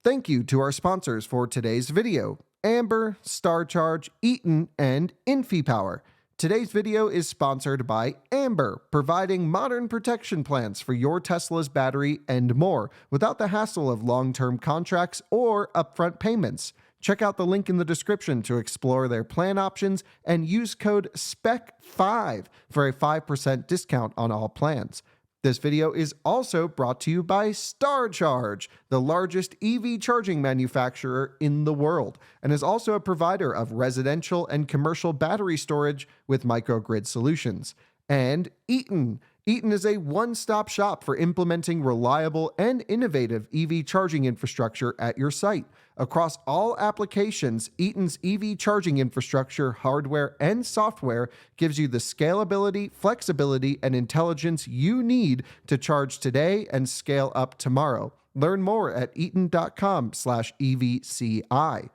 Thank you to our sponsors for today's video, Amber, StarCharge, Eaton, and InfyPower. Today's video is sponsored by Amber, providing modern protection plans for your Tesla's battery and more, without the hassle of long-term contracts or upfront payments. Check out the link in the description to explore their plan options and use code SPEC5 for a 5% discount on all plans. This video is also brought to you by StarCharge, the largest EV charging manufacturer in the world, and is also a provider of residential and commercial battery storage with microgrid solutions. And Eaton. Eaton is a one-stop shop for implementing reliable and innovative EV charging infrastructure at your site. Across all applications, Eaton's EV charging infrastructure, hardware, and software gives you the scalability, flexibility, and intelligence you need to charge today and scale up tomorrow. Learn more at eaton.com/EVCI.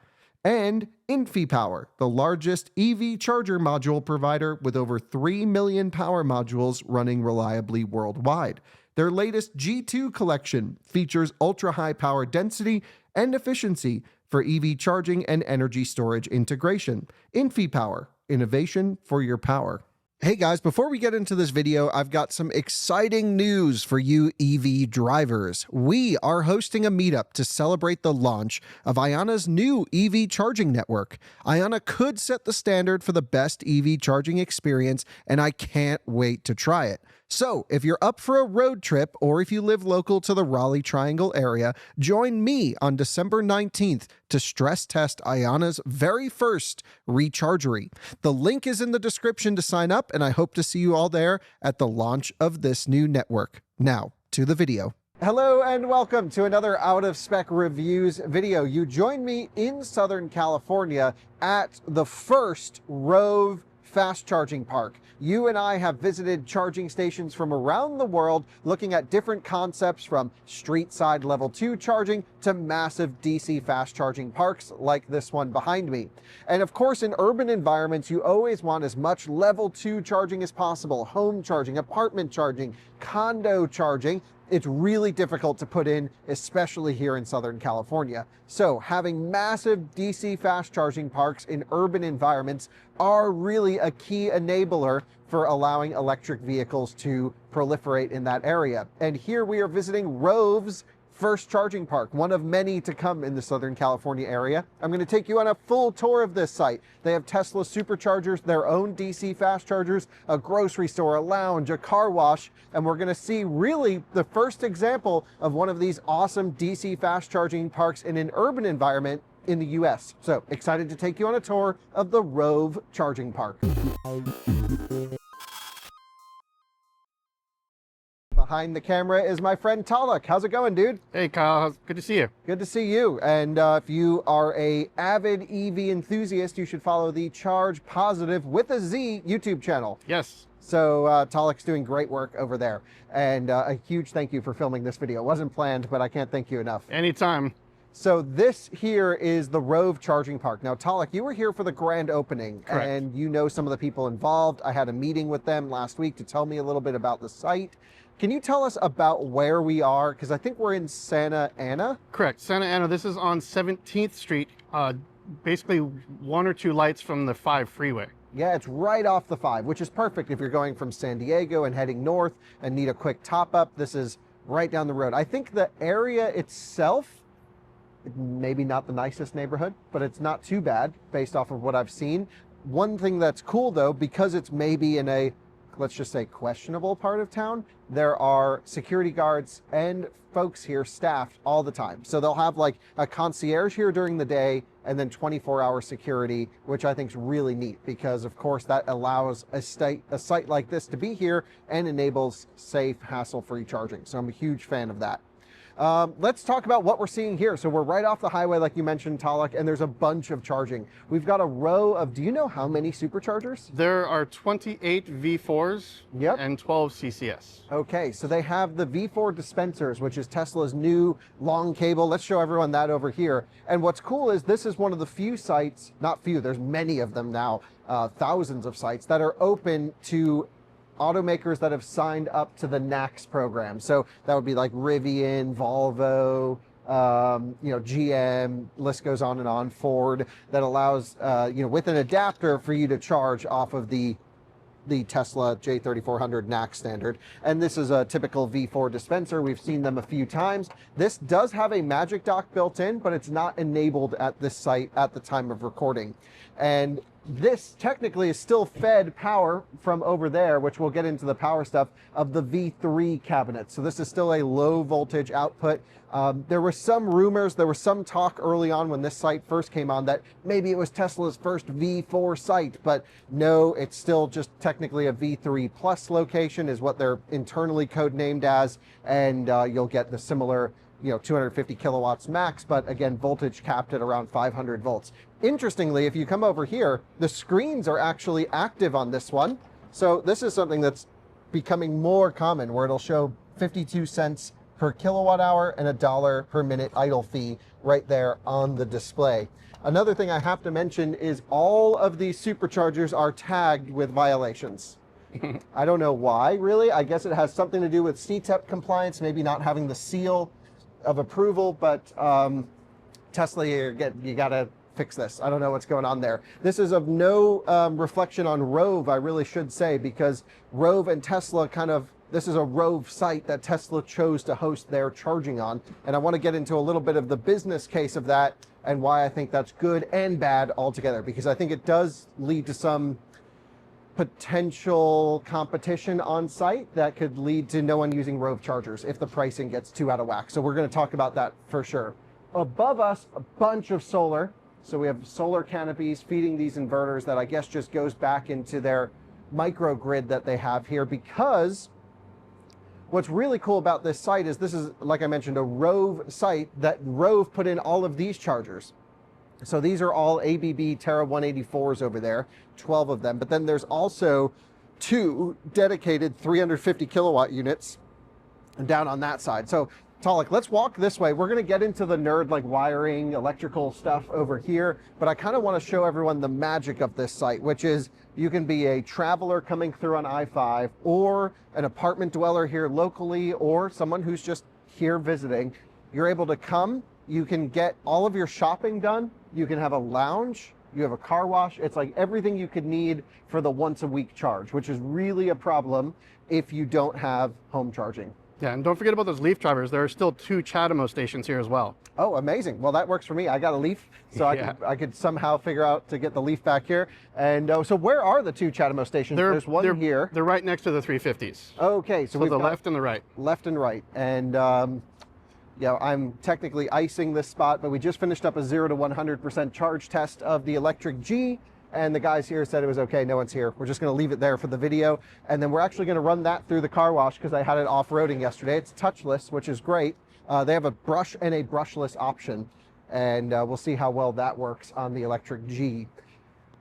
And InfyPower, the largest EV charger module provider with over 3 million power modules running reliably worldwide. Their latest G2 collection features ultra-high power density and efficiency for EV charging and energy storage integration. InfyPower, innovation for your power. Hey guys, before we get into this video, I've got some exciting news for you EV drivers. We are hosting a meetup to celebrate the launch of Iona's new EV charging network. Iona could set the standard for the best EV charging experience, and I can't wait to try it. So, if you're up for a road trip, or if you live local to the Raleigh Triangle area, join me on December 19th to stress test Iona's very first rechargery. The link is in the description to sign up, and I hope to see you all there at the launch of this new network. Now, to the video. Hello and welcome to another Out of Spec Reviews video. You joined me in Southern California at the first Rove fast charging park. You and I have visited charging stations from around the world, looking at different concepts from street side level 2 charging to massive DC fast charging parks like this one behind me. And of course, in urban environments, you always want as much level 2 charging as possible: home charging, apartment charging, condo charging. It's really difficult to put in, especially here in Southern California. So having massive DC fast charging parks in urban environments are really a key enabler for allowing electric vehicles to proliferate in that area. And here we are visiting Rove's first charging park, one of many to come in the Southern California area. I'm going to take you on a full tour of this site. They have Tesla superchargers, their own DC fast chargers, a grocery store, a lounge, a car wash, and we're going to see really the first example of one of these awesome DC fast charging parks in an urban environment in the US. So excited to take you on a tour of the Rove Charging Park. Behind the camera is my friend Tollak. How's it going, dude? Hey Kyle, good to see you. Good to see you. And if you are a avid EV enthusiast, you should follow the ChargePozitive with a Z YouTube channel. Yes. So Tollak's doing great work over there. And a huge thank you for filming this video. It wasn't planned, but I can't thank you enough. Anytime. So this here is the Rove Charging Park. Now, Tollak, you were here for the grand opening. Correct. And you know some of the people involved. I had a meeting with them last week to tell me a little bit about the site. Can you tell us about where we are? Because I think we're in Santa Ana. Correct, Santa Ana. This is on 17th Street, basically 1 or 2 lights from the 5 freeway. Yeah, it's right off the 5, which is perfect if you're going from San Diego and heading north and need a quick top up. This is right down the road. I think the area itself, maybe not the nicest neighborhood, but it's not too bad based off of what I've seen. One thing that's cool though, because it's maybe in a, let's just say, questionable part of town, there are security guards and folks here staffed all the time. So they'll have like a concierge here during the day and then 24-hour security, which I think is really neat because of course that allows a site like this to be here and enables safe, hassle-free charging. So I'm a huge fan of that. Let's talk about what we're seeing here. So we're right off the highway, like you mentioned, Tollak, and there's a bunch of charging. We've got a row of, do you know how many superchargers? There are 28 V4s and 12 CCS. Okay, so they have the V4 dispensers, which is Tesla's new long cable. Let's show everyone that over here. And what's cool is this is one of the few sites, not few, there's many of them now, thousands of sites that are open to automakers that have signed up to the NACS program. So that would be like Rivian, Volvo, GM, list goes on and on, Ford, that allows, with an adapter for you to charge off of the Tesla J3400 NAC standard. And this is a typical V4 dispenser. We've seen them a few times. This does have a Magic Dock built in, but it's not enabled at this site at the time of recording. And this technically is still fed power from over there, which we'll get into the power stuff, of the V3 cabinet. So this is still a low voltage output. There were some rumors, there was some talk early on when this site first came on that maybe it was Tesla's first V4 site, but no, it's still just technically a V3 plus location is what they're internally codenamed as. And you'll get the similar 250 kilowatts max, but again, voltage capped at around 500 volts. Interestingly, if you come over here, the screens are actually active on this one. So this is something that's becoming more common, where it'll show 52 cents per kilowatt hour and $1 per minute idle fee right there on the display. Another thing I have to mention is all of these superchargers are tagged with violations. I don't know why, really. I guess it has something to do with CTEP compliance, maybe not having the seal of approval, but Tesla, you gotta fix this. I don't know what's going on there. This is of no reflection on Rove, I really should say, because Rove and Tesla this is a Rove site that Tesla chose to host their charging on. And I want to get into a little bit of the business case of that and why I think that's good and bad altogether, because I think it does lead to some potential competition on site that could lead to no one using Rove chargers if the pricing gets too out of whack. So we're going to talk about that for sure. Above us, a bunch of solar. So we have solar canopies feeding these inverters that I guess just goes back into their microgrid that they have here, because what's really cool about this site is this is, like I mentioned, a Rove site that Rove put in all of these chargers. So these are all ABB Terra 184s over there, 12 of them. But then there's also 2 dedicated 350 kilowatt units down on that side. So Tollak, let's walk this way. We're going to get into the nerd like wiring, electrical stuff over here, but I kind of want to show everyone the magic of this site, which is you can be a traveler coming through on I-5, or an apartment dweller here locally, or someone who's just here visiting. You're able to come, you can get all of your shopping done, you can have a lounge, you have a car wash. It's like everything you could need for the once a week charge, which is really a problem if you don't have home charging. Yeah, and don't forget about those Leaf drivers. There are still 2 CHAdeMO stations here as well. Oh, amazing. Well, that works for me. I got a Leaf, so I could somehow figure out to get the Leaf back here. And so where are the 2 CHAdeMO stations? There's one here. They're right next to the 350s. Okay, so we've the got left and the right. Left and right. And I'm technically icing this spot, but we just finished up a 0 to 100% charge test of the electric G. And the guys here said it was okay, no one's here. We're just going to leave it there for the video. And then we're actually going to run that through the car wash because I had it off-roading yesterday. It's touchless, which is great. They have a brush and a brushless option. And we'll see how well that works on the electric G.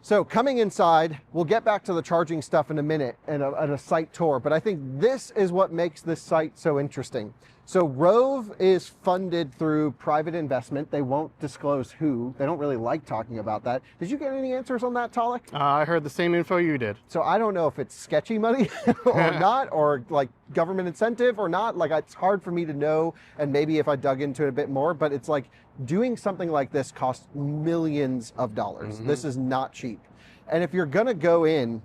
So coming inside, we'll get back to the charging stuff in a minute and a site tour. But I think this is what makes this site so interesting. So Rove is funded through private investment. They won't disclose who. They don't really like talking about that. Did you get any answers on that, Tollak? I heard the same info you did. So I don't know if it's sketchy money or not, or like government incentive or not. Like, it's hard for me to know. And maybe if I dug into it a bit more, but it's like doing something like this costs millions of dollars. Mm-hmm. This is not cheap. And if you're going to go in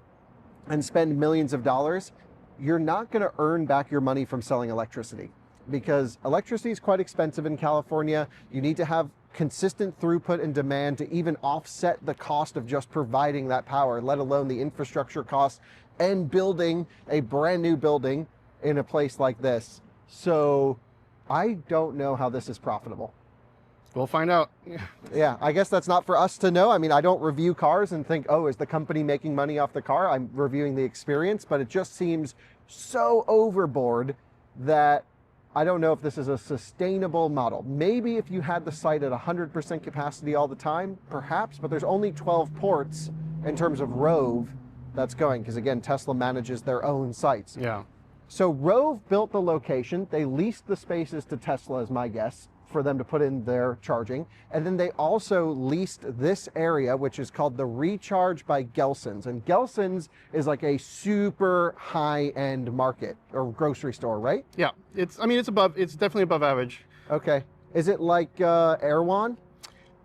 and spend millions of dollars, you're not going to earn back your money from selling electricity, because electricity is quite expensive in California. You need to have consistent throughput and demand to even offset the cost of just providing that power, let alone the infrastructure costs and building a brand new building in a place like this. So I don't know how this is profitable. We'll find out. Yeah, I guess that's not for us to know. I mean, I don't review cars and think, oh, is the company making money off the car? I'm reviewing the experience, but it just seems so overboard that I don't know if this is a sustainable model. Maybe if you had the site at 100% capacity all the time, perhaps, but there's only 12 ports in terms of Rove that's going, because again, Tesla manages their own sites. Yeah. So Rove built the location. They leased the spaces to Tesla, is my guess, for them to put in their charging. And then they also leased this area, which is called the Recharge by Gelson's. And Gelson's is like a super high-end market or grocery store, right? Yeah, it's definitely above average. Okay. Is it like Erewhon?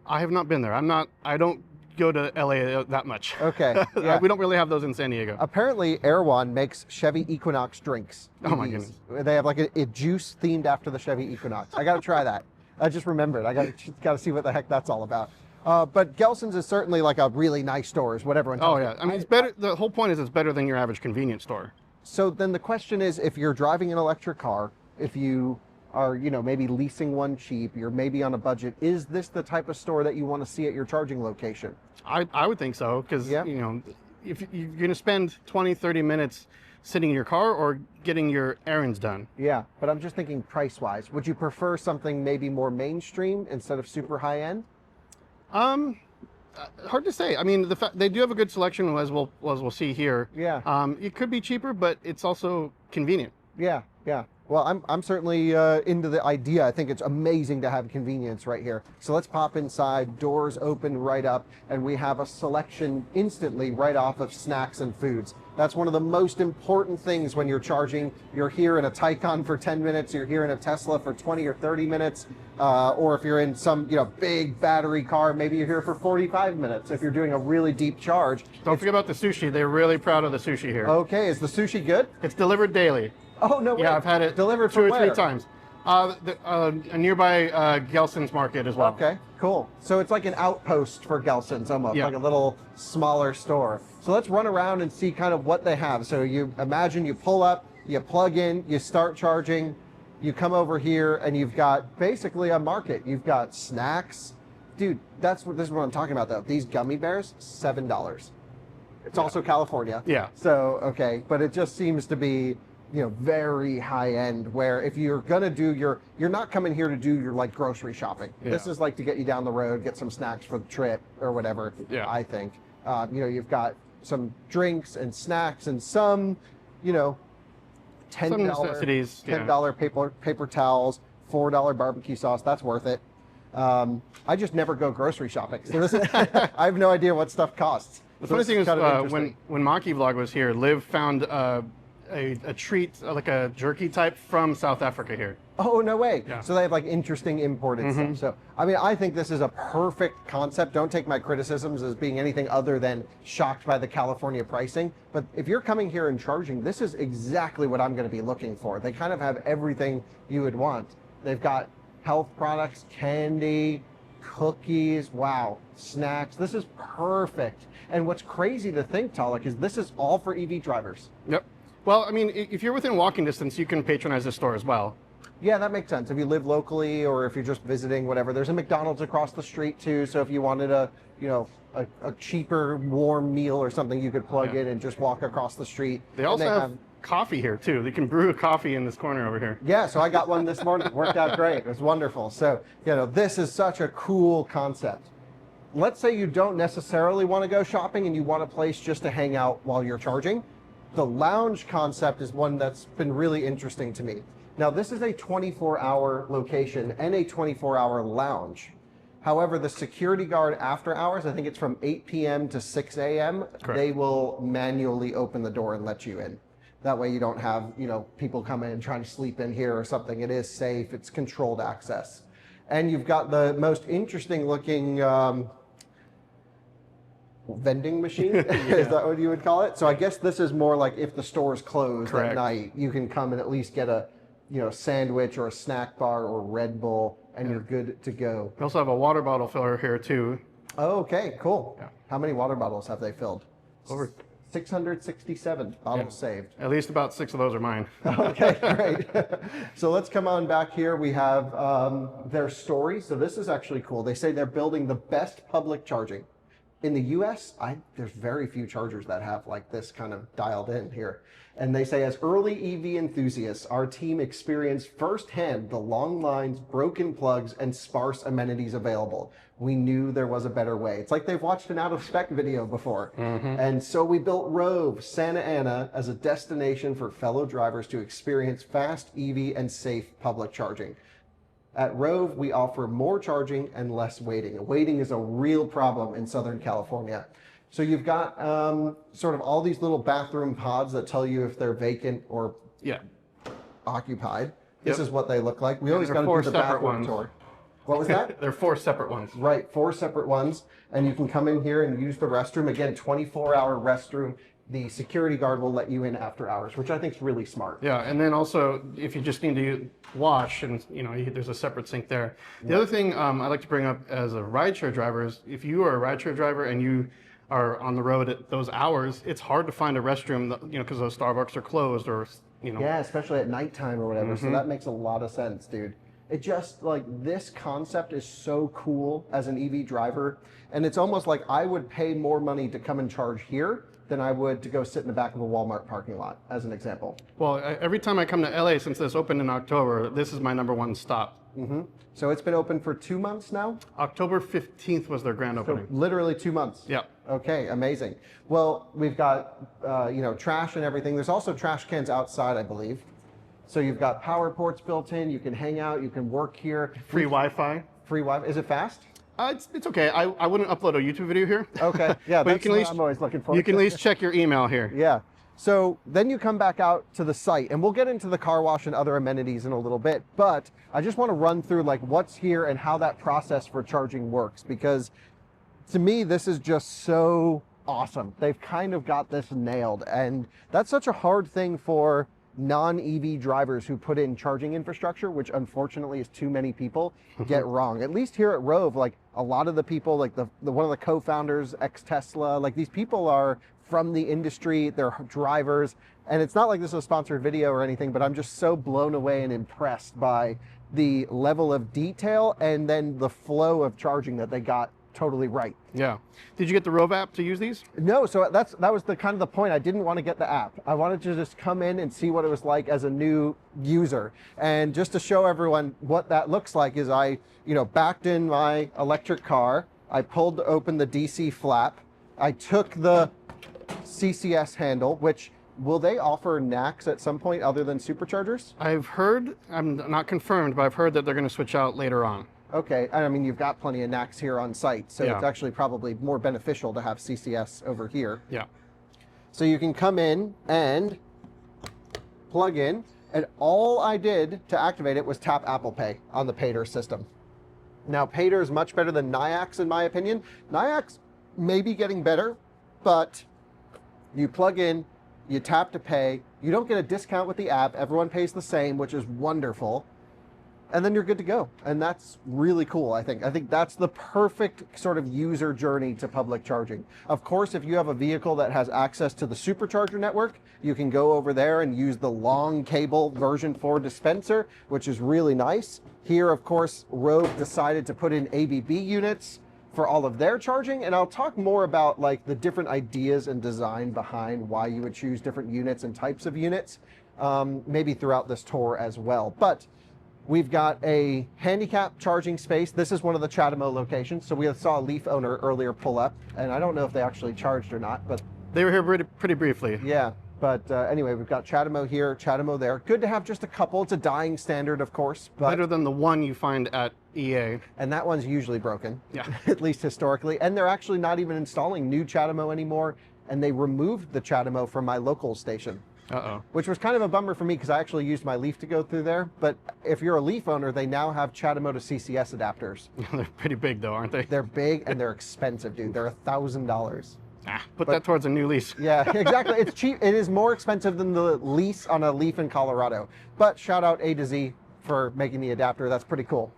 I have not been there. I don't go to LA that much. Okay, yeah. We don't really have those in San Diego. Apparently, Erewhon makes Chevy Equinox drinks. Oh my EVs. goodness. They have like a juice themed after the Chevy Equinox. I got to try that. I just remembered. I got to see what the heck that's all about. But Gelson's is certainly like a really nice store, is what everyone tells Oh me. yeah, I mean it's better. The whole point is it's better than your average convenience store. So then the question is, if you're driving an electric car, if you are, maybe leasing one cheap, you're maybe on a budget, is this the type of store that you want to see at your charging location? I would think so, because Yeah. if you're going to spend 20, 30 minutes sitting in your car or getting your errands done. Yeah, but I'm just thinking price-wise. Would you prefer something maybe more mainstream instead of super high-end? Hard to say. I mean, they do have a good selection, as we'll see here. Yeah. It could be cheaper, but it's also convenient. Yeah, yeah. Well, I'm certainly into the idea. I think it's amazing to have convenience right here. So let's pop inside, doors open right up, and we have a selection instantly right off of snacks and foods. That's one of the most important things when you're charging. You're here in a Taycan for 10 minutes, you're here in a Tesla for 20 or 30 minutes, or if you're in some big battery car, maybe you're here for 45 minutes if you're doing a really deep charge. Don't forget about the sushi. They're really proud of the sushi here. Okay, is the sushi good? It's delivered daily. Oh, no way. Yeah, I've had it delivered two or from three where? times. A nearby Gelson's market as well. Okay, cool. So it's like an outpost for Gelson's almost, Yeah. like a little smaller store. So let's run around and see kind of what they have. So you imagine you pull up, you plug in, you start charging, you come over here and you've got basically a market. You've got snacks. Dude, this is what I'm talking about though. These gummy bears, $7. It's also California. Yeah. So, okay, but it just seems to be very high end, where if you're gonna do you're not coming here to do your like grocery shopping. Yeah. This is like to get you down the road, get some snacks for the trip or whatever. Yeah. I think you've got some drinks and snacks and some $10 Some necessities, yeah. $10 paper towels, $4 barbecue sauce. That's worth it. I just never go grocery shopping, so I have no idea what stuff costs. The So funny this thing is, kind of interesting. when Maki Vlog was here, Liv found a treat, like a jerky type from South Africa here. Oh, no way. Yeah. So they have like interesting imported stuff. So, I mean, I think this is a perfect concept. Don't take my criticisms as being anything other than shocked by the California pricing. But if you're coming here and charging, this is exactly what I'm going to be looking for. They kind of have everything you would want. They've got health products, candy, cookies, wow, snacks. This is perfect. And what's crazy to think, Tollak, is this is all for EV drivers. Yep. Well, I mean, if you're within walking distance, you can patronize this store as well. Yeah, that makes sense. If you live locally or if you're just visiting, whatever. There's a McDonald's across the street too. So if you wanted a cheaper warm meal or something, you could plug in and just walk across the street. They And also have coffee here too. They can brew a coffee in this corner over here. Yeah, so I got one this morning. Worked out great. It was wonderful. So, this is such a cool concept. Let's say you don't necessarily want to go shopping and you want a place just to hang out while you're charging. The lounge concept is one that's been really interesting to me. Now, this is a 24-hour location and a 24-hour lounge. However, the security guard after hours, I think it's from 8 p.m. to 6 a.m., Correct. they will manually open the door and let you in. That way you don't have, people come in and trying to sleep in here or something. It is safe. It's controlled access. And you've got the most interesting looking vending machine. Is that what you would call it? So I guess this is more like if the store is closed Correct. at night, you can come and at least get a sandwich or a snack bar or Red Bull and you're good to go. We also have a water bottle filler here too. Oh, okay, cool. Yeah. How many water bottles have they filled? Over 667 bottles saved. At least about 6 of those are mine. Okay, great. So let's come on back here. We have their story. So this is actually cool. They say they're building the best public charging. In the US, there's very few chargers that have like this kind of dialed in here. And they say, as early EV enthusiasts, our team experienced firsthand the long lines, broken plugs, and sparse amenities available. We knew there was a better way. It's like they've watched an out-of-spec video before. And so we built Rove Santa Ana as a destination for fellow drivers to experience fast EV and safe public charging. At Rove, we offer more charging and less waiting. Waiting is a real problem in Southern California. So you've got sort of all these little bathroom pods that tell you if they're vacant or Yeah. occupied. This Yep. is what they look like. We always There got are to 4 do the separate bathroom ones. tour. What was that? They're 4 separate ones. Right, 4 separate ones. And you can come in here and use the restroom. Again, 24-hour restroom. The security guard will let you in after hours, which I think is really smart. Yeah, and then also if you just need to wash, and there's a separate sink there. The other thing I'd like to bring up as a rideshare driver is if you are a rideshare driver and you are on the road at those hours, it's hard to find a restroom, because those Starbucks are closed or. Yeah, especially at nighttime or whatever. So that makes a lot of sense, dude. It just, like, this concept is so cool as an EV driver. And it's almost like I would pay more money to come and charge here than I would to go sit in the back of a Walmart parking lot, as an example. Well, every time I come to LA since this opened in October, this is my #1 stop. So it's been open for 2 months now? October 15th was their grand opening. So literally 2 months? Yeah. Okay, amazing. Well, we've got, trash and everything. There's also trash cans outside, I believe. So you've got power ports built in. You can hang out. You can work here. Free Wi-Fi. Free Wi-Fi. Is it fast? It's okay. I wouldn't upload a YouTube video here. Okay. Yeah, but that's what I'm always looking for. You can at least check your email here. Yeah. So then you come back out to the site, and we'll get into the car wash and other amenities in a little bit, but I just want to run through like what's here and how that process for charging works, because to me, this is just so awesome. They've kind of got this nailed, and that's such a hard thing for non-EV drivers who put in charging infrastructure, which unfortunately is too many people, get wrong. At least here at Rove, like a lot of the people, like the one of the co-founders, ex-Tesla, like these people are from the industry, they're drivers, and it's not like this is a sponsored video or anything, but I'm just so blown away and impressed by the level of detail and then the flow of charging that they got totally right. Yeah. Did you get the Rove app to use these? No, so that was the kind of the point. I didn't want to get the app. I wanted to just come in and see what it was like as a new user. And just to show everyone what that looks like is I, backed in my electric car. I pulled open the DC flap. I took the CCS handle, which will they offer NACs at some point other than superchargers? I've heard, I'm not confirmed, but I've heard that they're going to switch out later on. Okay, I mean, you've got plenty of NACs here on site, so Yeah. it's actually probably more beneficial to have CCS over here. Yeah. So you can come in and plug in, and all I did to activate it was tap Apple Pay on the Payter system. Now, Payter is much better than Nayax in my opinion. Nayax may be getting better, but you plug in, you tap to pay, you don't get a discount with the app, everyone pays the same, which is wonderful. And then you're good to go. And that's really cool, I think. I think that's the perfect sort of user journey to public charging. Of course, if you have a vehicle that has access to the supercharger network, you can go over there and use the long cable version 4 dispenser, which is really nice. Here, of course, Rove decided to put in ABB units for all of their charging. And I'll talk more about like the different ideas and design behind why you would choose different units and types of units, maybe throughout this tour as well. But we've got a handicap charging space. This is one of the Chatamo locations. So we saw a Leaf owner earlier pull up, and I don't know if they actually charged or not, but They were here pretty briefly. yeah. But anyway, we've got Chatamo here, Chatamo there. Good to have just a couple. It's a dying standard, of course, but Better than the one you find at EA. and that one's usually broken, Yeah. at least historically. And they're actually not even installing new Chatamo anymore, and they removed the Chatamo from my local station. Uh-oh. Which was kind of a bummer for me because I actually used my Leaf to go through there. But if you're a Leaf owner, they now have Chatamo to CCS adapters. They're pretty big though, aren't they? They're big and they're expensive, dude. They're $1,000. Put that towards a new lease. Yeah, exactly. It's cheap. It is more expensive than the lease on a Leaf in Colorado. But shout out A to Z for making the adapter. That's pretty cool.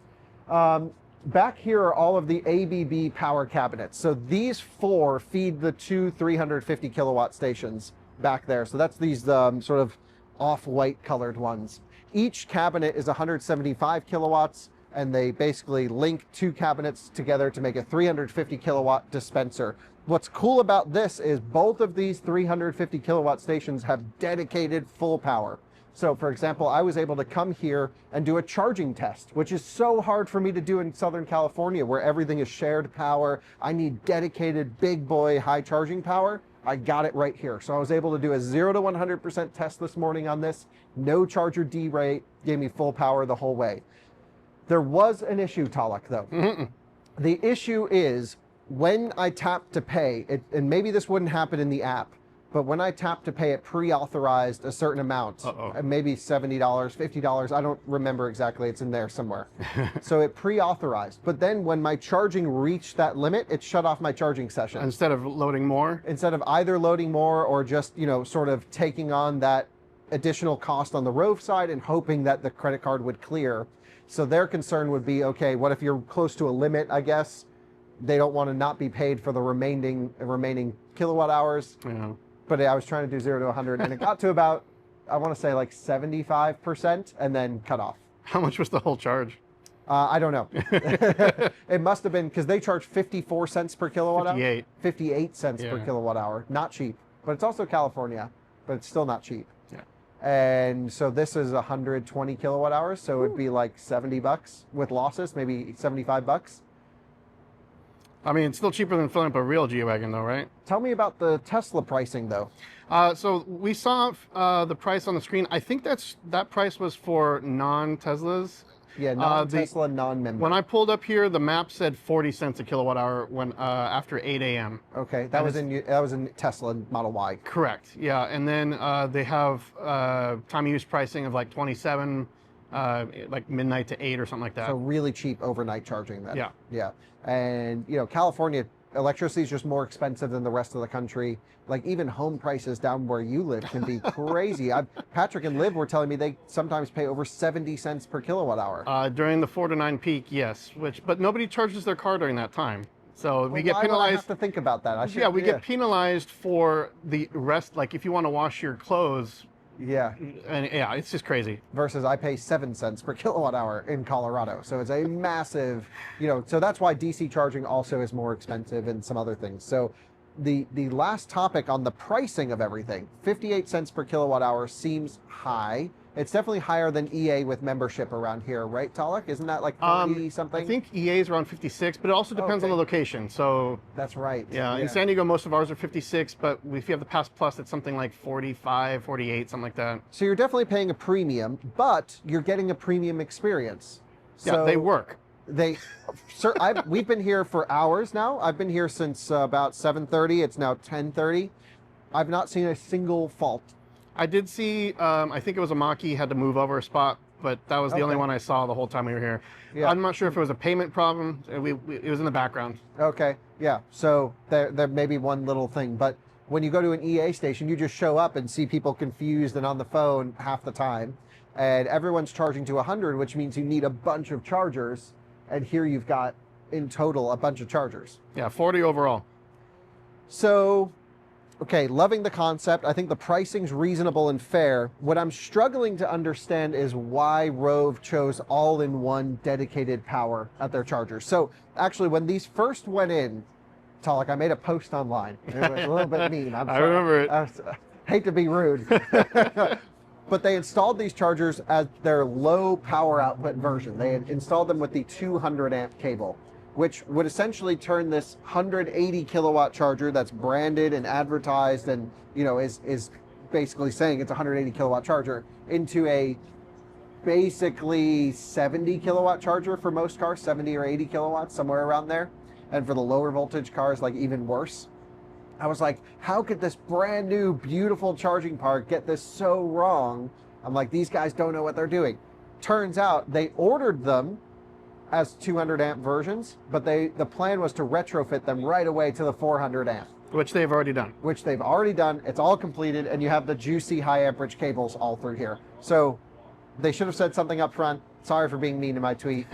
Back here are all of the ABB power cabinets. So these 4 feed the 2 350 kilowatt stations back there. So that's these sort of off-white colored ones. Each cabinet is 175 kilowatts, and they basically link 2 cabinets together to make a 350 kilowatt dispenser. What's cool about this is both of these 350 kilowatt stations have dedicated full power. So for example, I was able to come here and do a charging test, which is so hard for me to do in Southern California where everything is shared power. I need dedicated big boy high charging power. I got it right here. So I was able to do a 0 to 100% test this morning on this. No charger D rate, gave me full power the whole way. There was an issue, Tollak, though. The issue is when I tap to pay, and maybe this wouldn't happen in the app, but when I tap to pay, it pre-authorized a certain amount, maybe $70, $50. I don't remember exactly. It's in there somewhere. So it pre-authorized. But then when my charging reached that limit, it shut off my charging session. Instead of loading more? Instead of either loading more or just, sort of taking on that additional cost on the Rove side and hoping that the credit card would clear. So their concern would be, okay, what if you're close to a limit, I guess? They don't want to not be paid for the remaining kilowatt hours. Yeah. But I was trying to do 0 to 100, and it got to about, I want to say like 75%, and then cut off. How much was the whole charge? I don't know. It must have been, because they charge 54 cents per kilowatt hour. 58 cents per kilowatt hour. Not cheap. But it's also California, but it's still not cheap. Yeah. And so this is 120 kilowatt hours, so it'd be like $70 with losses, maybe $75. I mean, it's still cheaper than filling up a real G-Wagon though, right? Tell me about the Tesla pricing though. So we saw the price on the screen. I think that price was for non-Teslas. Yeah, non-Tesla, non-member. When I pulled up here, the map said 40 cents a kilowatt hour when after 8 a.m. Okay, that was in Tesla Model Y. Correct. Yeah, and then they have time of use pricing of like 27, like midnight to 8 or something like that. So really cheap overnight charging then. Yeah. Yeah. And California, electricity is just more expensive than the rest of the country. Like even home prices down where you live can be crazy. Patrick and Liv were telling me they sometimes pay over 70 cents per kilowatt hour. During the 4 to 9 peak, yes. But nobody charges their car during that time. So we get penalized. Why would I have to think about that? We get penalized for the rest. Like if you want to wash your clothes. Yeah. And yeah, it's just crazy. Versus I pay 7 cents per kilowatt hour in Colorado. So it's a massive, so that's why DC charging also is more expensive and some other things. So the last topic on the pricing of everything, 58 cents per kilowatt hour seems high. It's definitely higher than EA with membership around here, right, Tollak? Isn't that like 40 something? I think EA is around 56, but it also depends on the location. So that's right. Yeah, in San Diego, most of ours are 56, but if you have the Pass Plus, it's something like 45, 48, something like that. So you're definitely paying a premium, but you're getting a premium experience. So they work. We've been here for hours now. I've been here since about 7:30. It's now 10:30. I've not seen a single fault. I did see, I think it was a Mach-E had to move over a spot, but that was the only one I saw the whole time we were here. Yeah. I'm not sure if it was a payment problem. It was in the background. Okay, yeah. So there may be one little thing, but when you go to an EA station, you just show up and see people confused and on the phone half the time, and everyone's charging to 100, which means you need a bunch of chargers, and here you've got, in total, a bunch of chargers. Yeah, 40 overall. So... okay, loving the concept. I think the pricing's reasonable and fair. What I'm struggling to understand is why Rove chose all-in-one dedicated power at their chargers. So actually, when these first went in, Tollak, I made a post online. It was a little bit mean. I remember it. I hate to be rude. But they installed these chargers as their low power output version. They had installed them with the 200 amp cable, which would essentially turn this 180 kilowatt charger that's branded and advertised and is basically saying it's a 180 kilowatt charger into a basically 70 kilowatt charger for most cars, 70 or 80 kilowatts, somewhere around there. And for the lower voltage cars, like even worse. I was like, how could this brand new beautiful charging park get this so wrong? I'm like, these guys don't know what they're doing. Turns out they ordered them as 200 amp versions, but the plan was to retrofit them right away to the 400 amp. Which they've already done. Which they've already done. It's all completed, and you have the juicy high amperage cables all through here. So they should have said something up front. Sorry for being mean in my tweet.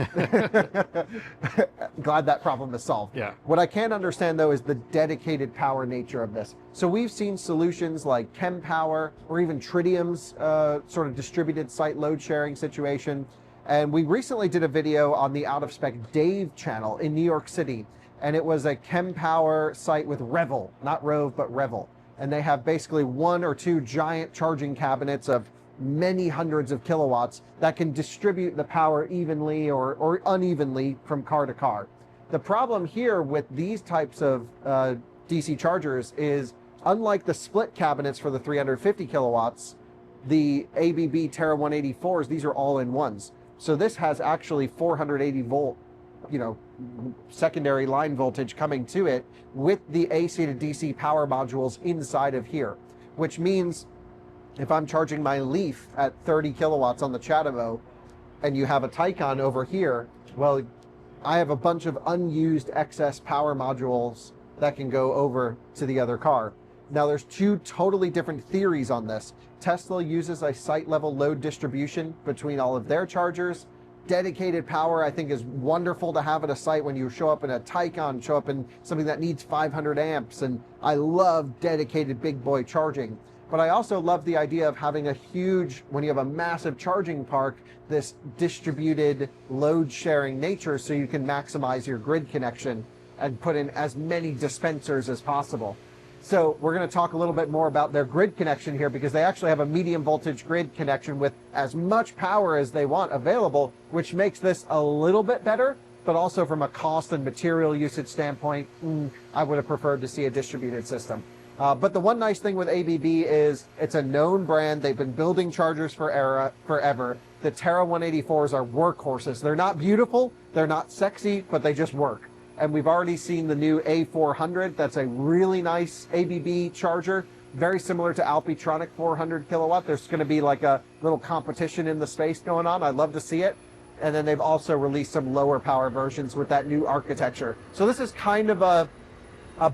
Glad that problem is solved. Yeah. What I can't understand, though, is the dedicated power nature of this. So we've seen solutions like ChemPower or even Tritium's sort of distributed site load sharing situation. And we recently did a video on the Out of Spec Dave channel in New York City. And it was a ChemPower site with Revel, not Rove, but Revel. And they have basically 1 or 2 giant charging cabinets of many hundreds of kilowatts that can distribute the power evenly or unevenly from car to car. The problem here with these types of DC chargers is, unlike the split cabinets for the 350 kilowatts, the ABB Terra 184s, these are all-in-ones. So this has actually 480 volt, secondary line voltage coming to it with the AC to DC power modules inside of here, which means if I'm charging my Leaf at 30 kilowatts on the Chatamo and you have a Taycan over here, well, I have a bunch of unused excess power modules that can go over to the other car. Now, there's two totally different theories on this. Tesla uses a site level load distribution between all of their chargers. Dedicated power, I think, is wonderful to have at a site when you show up in a Taycan, show up in something that needs 500 amps. And I love dedicated big boy charging. But I also love the idea of having a huge, when you have a massive charging park, this distributed load sharing nature so you can maximize your grid connection and put in as many dispensers as possible. So we're going to talk a little bit more about their grid connection here, because they actually have a medium voltage grid connection with as much power as they want available, which makes this a little bit better. But also from a cost and material usage standpoint, I would have preferred to see a distributed system. But the one nice thing with ABB is it's a known brand. They've been building chargers forever. The Terra 184s are workhorses. They're not beautiful, they're not sexy, but they just work. And we've already seen the new A400. That's a really nice ABB charger, very similar to Alpitronic 400 kilowatt. There's going to be like a little competition in the space going on. I'd love to see it. And then they've also released some lower power versions with that new architecture. So this is kind of a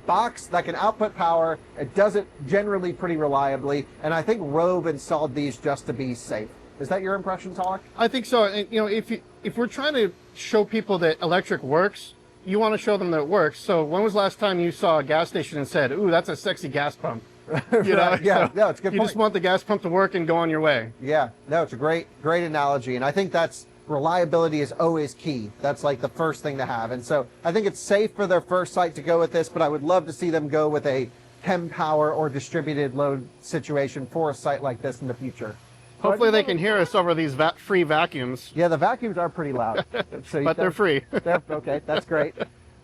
box that can output power. It does it generally pretty reliably. And I think Rove installed these just to be safe. Is that your impression, Tollak? I think so. And, you know, if we're trying to show people that electric works, you want to show them that it works. So when was the last time you saw a gas station and said, "Ooh, that's a sexy gas pump"? You know? Yeah, so no, it's a good you point. just want the gas pump to work and go on your way. Yeah, no, it's a great analogy. And I think that's reliability is always key. That's like the first thing to have. And so I think it's safe for their first site to go with this, but I would love to see them go with a chem power or distributed load situation for a site like this in the future. Hopefully they can hear us over these free vacuums. Yeah, the vacuums are pretty loud. So But they're free. Okay, that's great.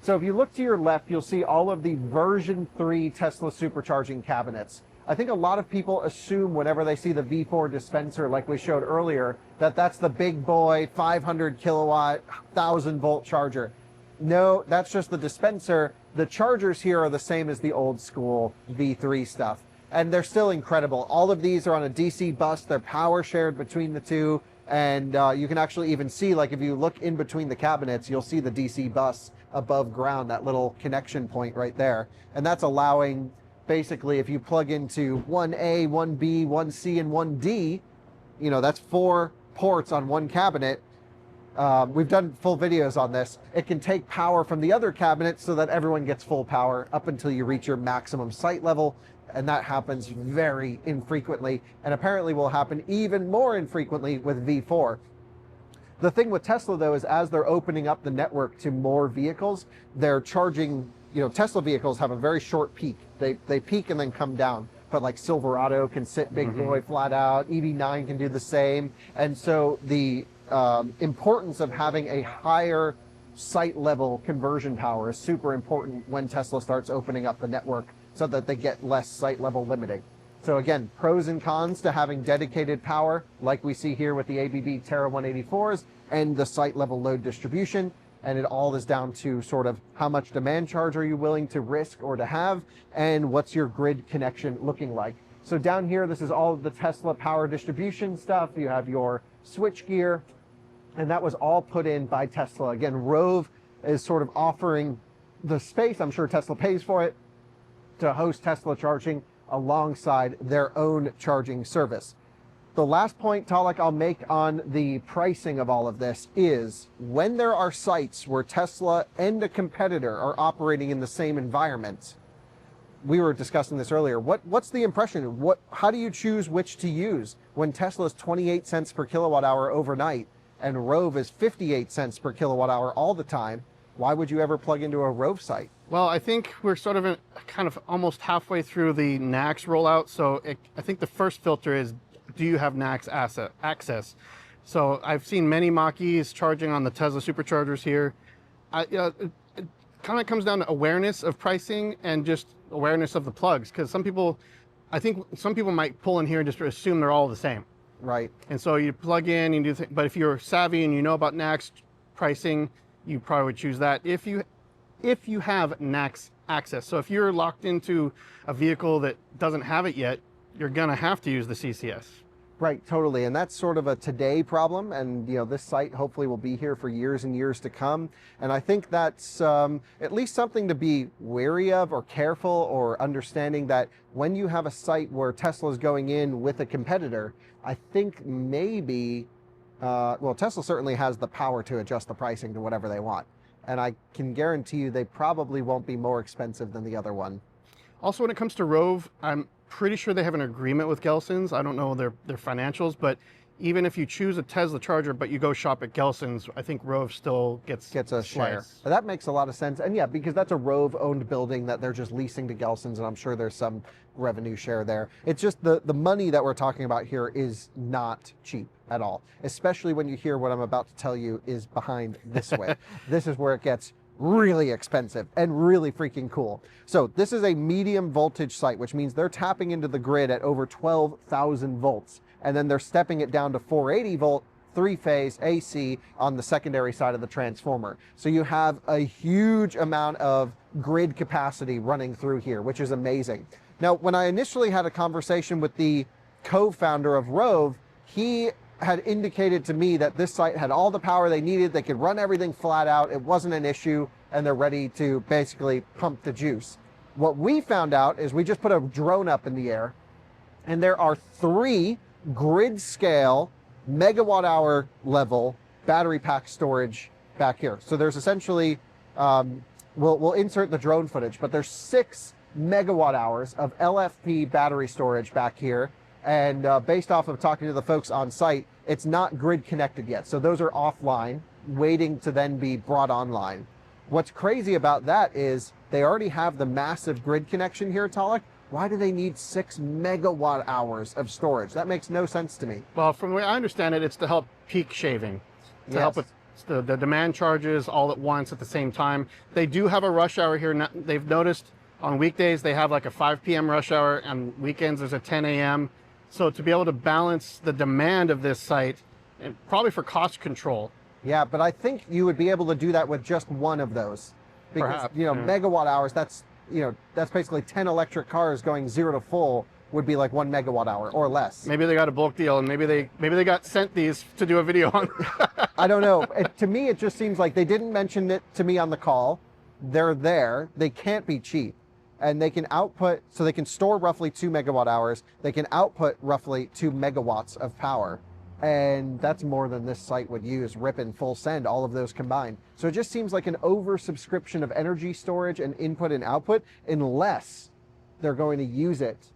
So if you look to your left, you'll see all of the version 3 Tesla supercharging cabinets. I think a lot of people assume whenever they see the V4 dispenser, like we showed earlier, that that's the big boy 500 kilowatt, 1000 volt charger. No, that's just the dispenser. The chargers here are the same as the old school V3 stuff. And they're still incredible. All of these are on a DC bus. They're power shared between the two. And you can actually even see, like if you look in between the cabinets, you'll see the DC bus above ground, that little connection point right there. And that's allowing, basically, if you plug into 1A, 1B, 1C, and 1D, you know, that's 4 ports on one cabinet. We've done full videos on this. It can take power from the other cabinet so that everyone gets full power up until you reach your maximum site level. And that happens very infrequently, and apparently will happen even more infrequently with V4. The thing with Tesla, though, is as they're opening up the network to more vehicles, they're charging, you know, Tesla vehicles have a very short peak. They peak and then come down. But like Silverado can sit big boy flat out, EV9 can do the same. And so the importance of having a higher site level conversion power is super important when Tesla starts opening up the network, so that they get less site level limiting. So again, pros and cons to having dedicated power, like we see here with the ABB Terra 184s, and the site level load distribution. And it all is down to sort of how much demand charge are you willing to risk or to have, and what's your grid connection looking like. So down here, this is all of the Tesla power distribution stuff. You have your switch gear, and that was all put in by Tesla. Again, Rove is sort of offering the space, I'm sure Tesla pays for it, to host Tesla charging alongside their own charging service. The last point, Tollak, I'll make on the pricing of all of this is when there are sites where Tesla and a competitor are operating in the same environment, we were discussing this earlier, what's the impression? How do you choose which to use when Tesla is 28 cents per kilowatt hour overnight and Rove is 58 cents per kilowatt hour all the time? Why would you ever plug into a Rove site? Well, I think we're sort of kind of almost halfway through the NACS rollout. So I think the first filter is, do you have NACS access? So I've seen many Mach-E's charging on the Tesla superchargers here. It kind of comes down to awareness of pricing and just awareness of the plugs. Because I think some people might pull in here and just assume they're all the same. Right. And so you plug in, but if you're savvy and you know about NACS pricing, you probably would choose that if you have NACS access. So if you're locked into a vehicle that doesn't have it yet, you're gonna have to use the CCS. Right, totally. And that's sort of a today problem. And, this site hopefully will be here for years and years to come. And I think that's at least something to be wary of or careful, or understanding that when you have a site where Tesla is going in with a competitor, I think maybe, Tesla certainly has the power to adjust the pricing to whatever they want. And I can guarantee you they probably won't be more expensive than the other one. Also, when it comes to Rove, I'm pretty sure they have an agreement with Gelson's. I don't know their financials, but even if you choose a Tesla charger but you go shop at Gelson's, I think Rove still gets a share. But that makes a lot of sense. And yeah, because that's a Rove owned building that they're just leasing to Gelson's, and I'm sure there's some revenue share there. It's just the money that we're talking about here is not cheap at all, especially when you hear what I'm about to tell you is behind this way. This is where it gets really expensive and really freaking cool. So this is a medium voltage site, which means they're tapping into the grid at over 12,000 volts. And then they're stepping it down to 480 volt, 3-phase AC on the secondary side of the transformer. So you have a huge amount of grid capacity running through here, which is amazing. Now, when I initially had a conversation with the co-founder of Rove, he had indicated to me that this site had all the power they needed. They could run everything flat out. It wasn't an issue, and they're ready to basically pump the juice. What we found out is we just put a drone up in the air, and there are 3 grid scale megawatt hour level battery pack storage back here. So there's essentially, we'll insert the drone footage, but there's 6 megawatt hours of LFP battery storage back here. And based off of talking to the folks on site, it's not grid connected yet. So those are offline, waiting to then be brought online. What's crazy about that is they already have the massive grid connection here at Tollak. Why do they need 6 megawatt hours of storage? That makes no sense to me. Well, from the way I understand it, it's to help peak shaving, to help with the demand charges all at once at the same time. They do have a rush hour here. They've noticed on weekdays they have like a 5 p.m. rush hour, and weekends there's a 10 a.m. So to be able to balance the demand of this site, and probably for cost control. Yeah, but I think you would be able to do that with just one of those. Because, perhaps, megawatt hours, that's basically 10 electric cars going 0 to full would be like 1 megawatt hour or less. Maybe they got a bulk deal, and maybe they got sent these to do a video on. I don't know. To me, it just seems like they didn't mention it to me on the call. They're there. They can't be cheap. And they can output, so they can store roughly 2 megawatt hours. They can output roughly 2 megawatts of power. And that's more than this site would use, rip and full send, all of those combined. So it just seems like an oversubscription of energy storage and input and output, unless they're going to use it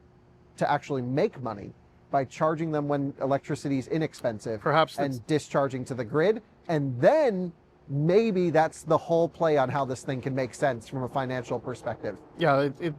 to actually make money by charging them when electricity is inexpensive, perhaps, and discharging to the grid. And then maybe that's the whole play on how this thing can make sense from a financial perspective. Yeah, it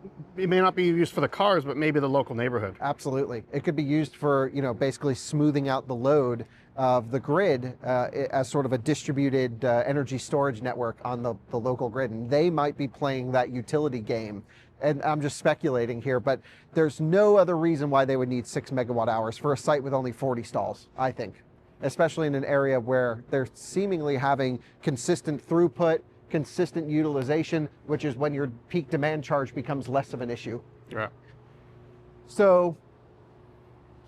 may not be used for the cars, but maybe the local neighborhood. Absolutely. It could be used for, basically smoothing out the load of the grid as sort of a distributed energy storage network on the local grid. And they might be playing that utility game. And I'm just speculating here, but there's no other reason why they would need 6 megawatt hours for a site with only 40 stalls, I think. Especially in an area where they're seemingly having consistent throughput, consistent utilization, which is when your peak demand charge becomes less of an issue. Yeah. So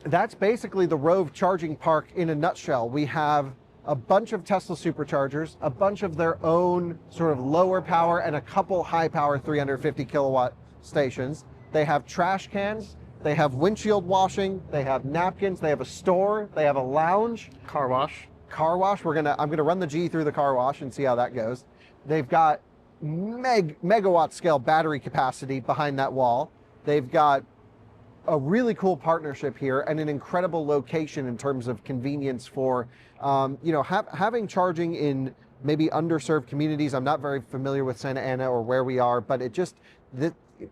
that's basically the Rove Charging Park in a nutshell. We have a bunch of Tesla superchargers, a bunch of their own sort of lower power, and a couple high power 350 kilowatt stations. They have trash cans. They have windshield washing, they have napkins, they have a store, they have a lounge. Car wash. Car wash, I'm gonna run the G through the car wash and see how that goes. They've got megawatt scale battery capacity behind that wall. They've got a really cool partnership here and an incredible location in terms of convenience for, having charging in maybe underserved communities. I'm not very familiar with Santa Ana or where we are, but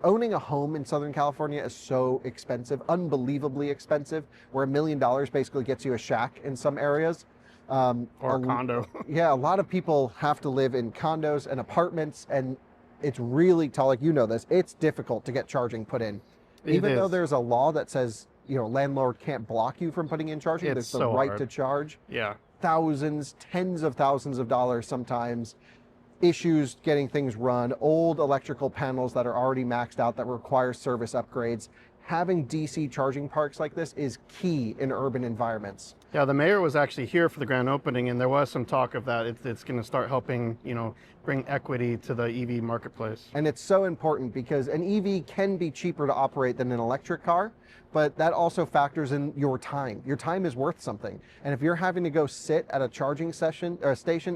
owning a home in Southern California is so expensive, unbelievably expensive, where $1 million basically gets you a shack in some areas. Or a condo. Yeah, a lot of people have to live in condos and apartments, and it's really tall, like this, it's difficult to get charging put in. Even though there's a law that says, landlord can't block you from putting in charging, there's the right to charge. Yeah. Thousands, tens of thousands of dollars sometimes. issues getting things run, old electrical panels that are already maxed out that require service upgrades. Having DC charging parks like this is key in urban environments. Yeah, the mayor was actually here for the grand opening, and there was some talk of that. It's going to start helping, bring equity to the EV marketplace. And it's so important because an EV can be cheaper to operate than an electric car, but that also factors in your time. Your time is worth something. And if you're having to go sit at a charging station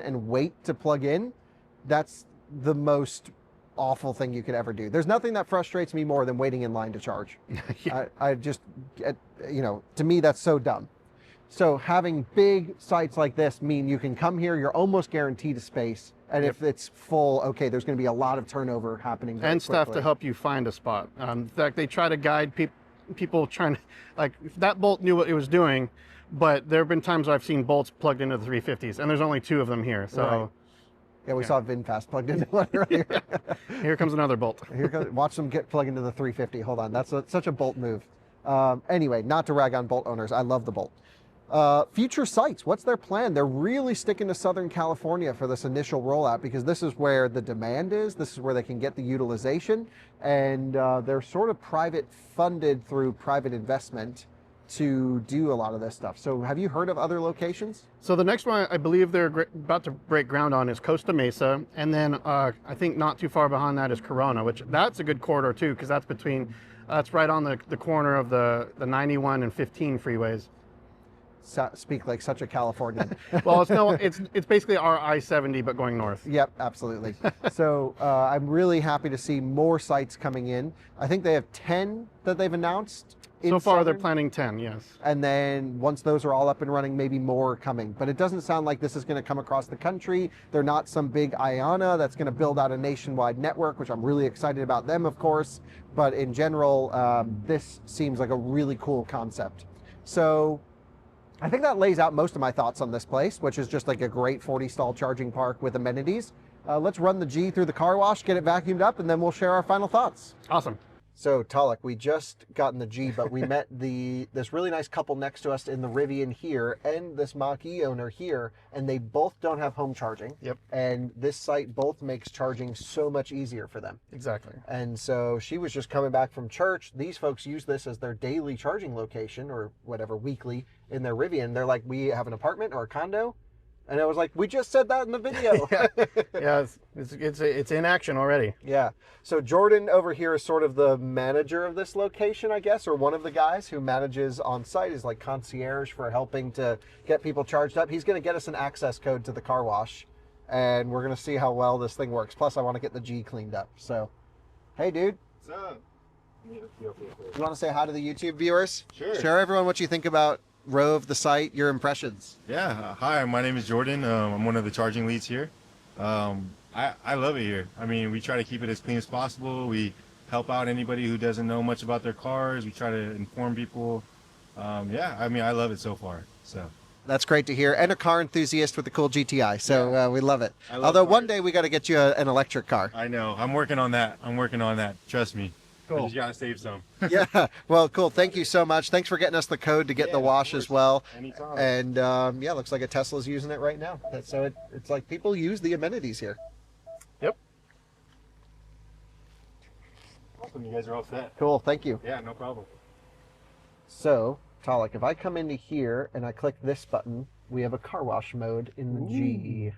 and wait to plug in, that's the most awful thing you could ever do. There's nothing that frustrates me more than waiting in line to charge. Yeah. I just, to me, that's so dumb. So having big sites like this mean you can come here, you're almost guaranteed a space. And if it's full, okay, there's going to be a lot of turnover happening very And staff quickly. to help you find a spot. In fact, they try to guide people trying to, like, that Bolt knew what it was doing, but there have been times I've seen Bolts plugged into the 350s, and there's only 2 of them here. So. Right. Yeah, we saw VinFast plugged into one earlier. Here comes another Bolt. Watch them get plugged into the 350. Hold on, that's such a Bolt move. Anyway, not to rag on Bolt owners, I love the Bolt. Future sites, what's their plan? They're really sticking to Southern California for this initial rollout because this is where the demand is, this is where they can get the utilization, and they're sort of private funded through private investment to do a lot of this stuff. So have you heard of other locations? So the next one I believe they're about to break ground on is Costa Mesa, and then I think not too far behind that is Corona, which that's a good corridor too, because that's right on the corner of the 91 and 15 freeways. Speak like such a Californian. Well, it's basically our I-70 but going north. Yep, absolutely. So I'm really happy to see more sites coming in. I think they have 10 that they've announced. So far, they're planning 10, yes. And then once those are all up and running, maybe more coming. But it doesn't sound like this is going to come across the country. They're not some big IANA that's going to build out a nationwide network, which I'm really excited about them, of course. But in general, this seems like a really cool concept. So I think that lays out most of my thoughts on this place, which is just like a great 40-stall charging park with amenities. Let's run the G through the car wash, get it vacuumed up, and then we'll share our final thoughts. Awesome. So Tollak, we just got in the G, but we met this really nice couple next to us in the Rivian here and this Mach-E owner here, and they both don't have home charging. Yep. And this site both makes charging so much easier for them. Exactly. And so she was just coming back from church. These folks use this as their daily charging location or whatever, weekly in their Rivian. They're like, we have an apartment or a condo. And I was like, we just said that in the video. Yeah, it's in action already. Yeah. So Jordan over here is sort of the manager of this location, I guess, or one of the guys who manages on site, is like concierge for helping to get people charged up. He's going to get us an access code to the car wash, and we're going to see how well this thing works. Plus, I want to get the G cleaned up. So, hey, dude. What's up? You want to say hi to the YouTube viewers? Sure. Share everyone what you think about Rove, the site, your impressions. Yeah. Hi, my name is Jordan. I'm one of the charging leads here. I love it here. I mean, we try to keep it as clean as possible. We help out anybody who doesn't know much about their cars. We try to inform people. Yeah, I mean, I love it so far. So. That's great to hear. And a car enthusiast with a cool GTI. So we love it. Although one day we got to get you an electric car. I know. I'm working on that. Trust me. Cool. I just got to save some. Yeah. Well, cool. Thank you so much. Thanks for getting us the code to get the wash as well. Anytime. And yeah, looks like a Tesla's using it right now. So it's like people use the amenities here. Yep. Awesome. You guys are all set. Cool. Thank you. Yeah, no problem. So, Tollak, if I come into here and I click this button, we have a car wash mode in the G.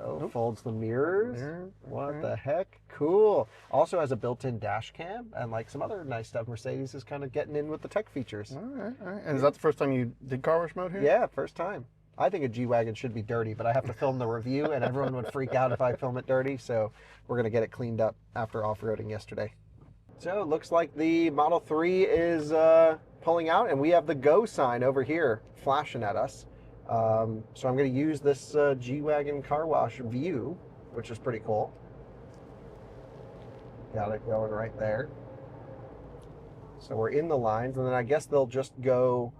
Oh, folds the mirrors. What the heck? Cool. Also has a built-in dash cam and like some other nice stuff. Mercedes is kind of getting in with the tech features. All right. And is that the first time you did car wash mode here? Yeah, first time. I think a G-Wagon should be dirty, but I have to film the review and everyone would freak out if I film it dirty. So we're going to get it cleaned up after off-roading yesterday. So it looks like the Model 3 is pulling out and we have the go sign over here flashing at us. So I'm going to use this G-Wagon car wash view, which is pretty cool. Got it going right there. So we're in the lines, and then I guess they'll just go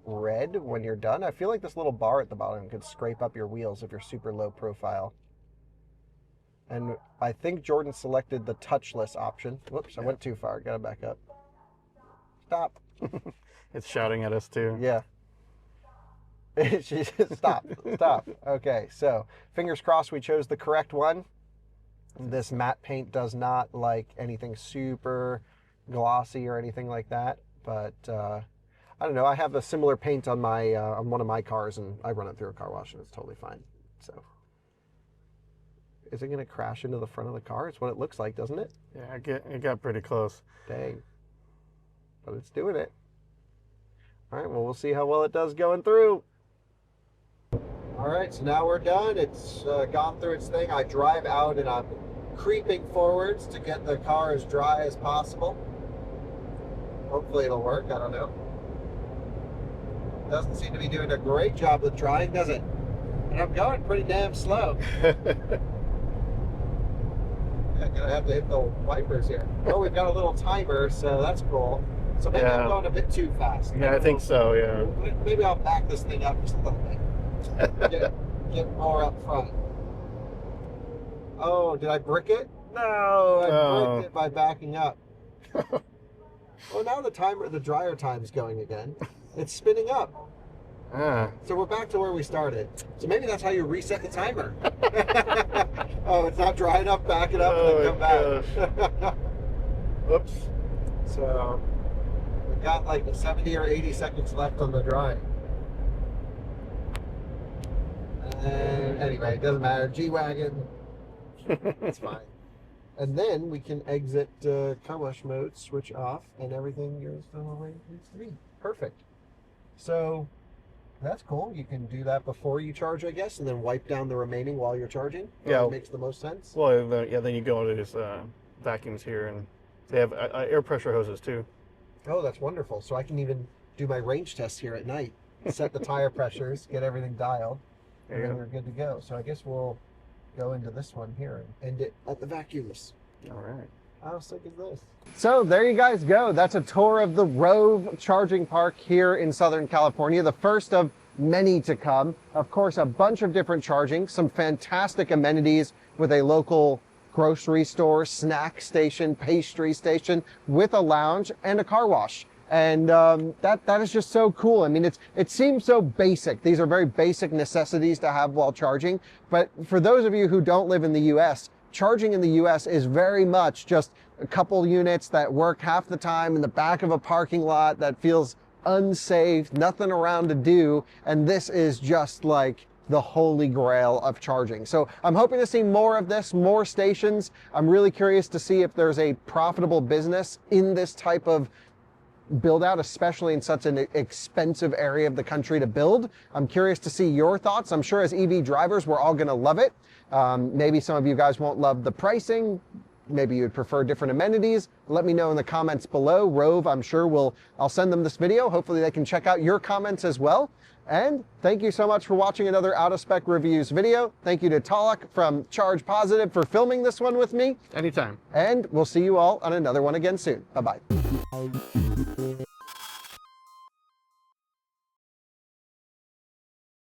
red when you're done. I feel like this little bar at the bottom could scrape up your wheels if you're super low profile. And I think Jordan selected the touchless option. Whoops, I went too far. Got to back up. Stop. It's shouting at us too. Yeah. She said, stop. Okay, so fingers crossed we chose the correct one. This matte paint does not like anything super glossy or anything like that, but I don't know. I have a similar paint on my on one of my cars, and I run it through a car wash, and it's totally fine. So, is it going to crash into the front of the car? It's what it looks like, doesn't it? Yeah, it got pretty close. Dang. But it's doing it. All right, well, we'll see how well it does going through. All right, so now we're done. It's gone through its thing. I drive out and I'm creeping forwards to get the car as dry as possible. Hopefully it'll work, I don't know. Doesn't seem to be doing a great job with drying, does it? And I'm going pretty damn slow. I'm gonna have to hit the wipers here. Oh, we've got a little timer, so that's cool. So maybe I'm going a bit too fast. Yeah, I think so, yeah. Maybe I'll back this thing up just a little bit. Get more up front. Oh, did I brick it? No, I bricked it by backing up. Well, now the dryer time's going again. It's spinning up. So we're back to where we started. So maybe that's how you reset the timer. Oh, it's not dry enough, back it up and then come back. Oops. So we've got like 70 or 80 seconds left on the dry. And anyway, it doesn't matter. G-Wagon. It's fine. And then we can exit car wash mode, switch off, and everything goes the way it needs to be. Perfect. So that's cool. You can do that before you charge, I guess, and then wipe down the remaining while you're charging. Yeah. It makes the most sense. Well, then you go into these vacuums here, and they have air pressure hoses too. Oh, that's wonderful. So I can even do my range test here at night, set the tire pressures, get everything dialed, and then we're good to go. So I guess we'll go into this one here and end it at the vacuums. All right. How sick is this? So there you guys go. That's a tour of the Rove Charging Park here in Southern California, the first of many to come. Of course, a bunch of different charging, some fantastic amenities with a local grocery store, snack station, pastry station with a lounge and a car wash. And that is just so cool. I mean, it seems so basic. These are very basic necessities to have while charging. But for those of you who don't live in the US, charging in the US is very much just a couple units that work half the time in the back of a parking lot that feels unsafe, nothing around to do. And this is just like the holy grail of charging. So I'm hoping to see more of this, more stations. I'm really curious to see if there's a profitable business in this type of build out, especially in such an expensive area of the country to build. I'm curious to see your thoughts. I'm sure as EV drivers, we're all gonna love it. Maybe some of you guys won't love the pricing. Maybe you'd prefer different amenities. Let me know in the comments below. Rove, I'm sure I'll send them this video. Hopefully they can check out your comments as well. And thank you so much for watching another Out of Spec Reviews video. Thank you to Tollak from ChargePozitive for filming this one with me. Anytime. And we'll see you all on another one again soon. Bye-bye.